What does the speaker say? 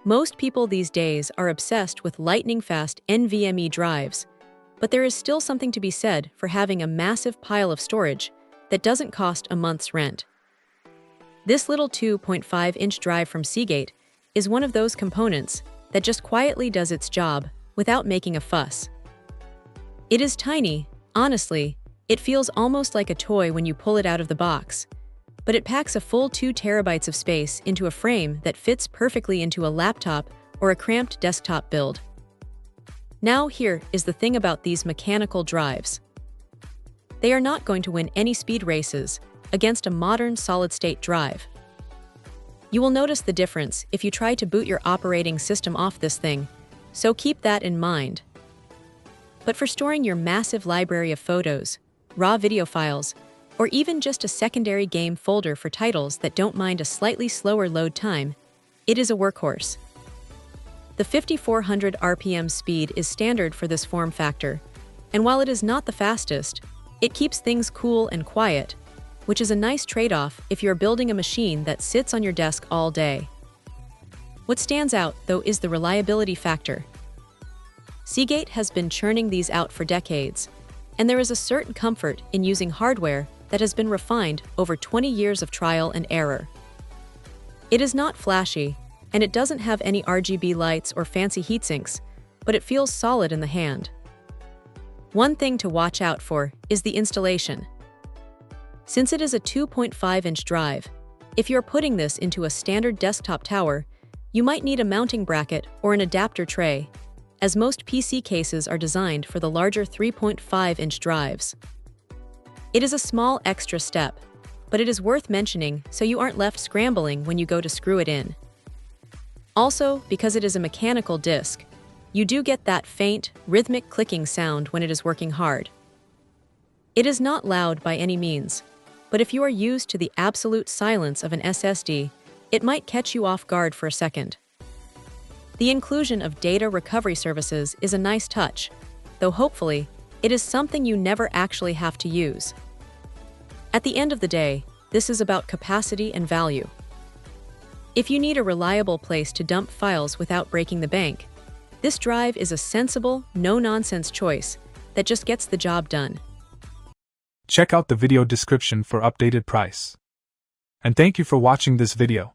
Most people these days are obsessed with lightning-fast NVMe drives, but there is still something to be said for having a massive pile of storage that doesn't cost a month's rent. This little 2.5-inch drive from Seagate is one of those components that just quietly does its job without making a fuss. It is tiny, honestly, it feels almost like a toy when you pull it out of the box, but it packs a full 2 terabytes of space into a frame that fits perfectly into a laptop or a cramped desktop build. Now here is the thing about these mechanical drives. They are not going to win any speed races against a modern solid-state drive. You will notice the difference if you try to boot your operating system off this thing, so keep that in mind. But for storing your massive library of photos, raw video files, or even just a secondary game folder for titles that don't mind a slightly slower load time, it is a workhorse. The 5400 RPM speed is standard for this form factor, and while it is not the fastest, it keeps things cool and quiet, which is a nice trade-off if you're building a machine that sits on your desk all day. What stands out, though, is the reliability factor. Seagate has been churning these out for decades, and there is a certain comfort in using hardware that has been refined over 20 years of trial and error. It is not flashy, and it doesn't have any RGB lights or fancy heatsinks, but it feels solid in the hand. One thing to watch out for is the installation. Since it is a 2.5-inch drive, if you're putting this into a standard desktop tower, you might need a mounting bracket or an adapter tray, as most PC cases are designed for the larger 3.5-inch drives. It is a small extra step, but it is worth mentioning so you aren't left scrambling when you go to screw it in. Also, because it is a mechanical disk, you do get that faint, rhythmic clicking sound when it is working hard. It is not loud by any means, but if you are used to the absolute silence of an SSD, it might catch you off guard for a second. The inclusion of data recovery services is a nice touch, though hopefully, it is something you never actually have to use. At the end of the day, this is about capacity and value. If you need a reliable place to dump files without breaking the bank, this drive is a sensible, no-nonsense choice that just gets the job done. Check out the video description for updated price. And thank you for watching this video.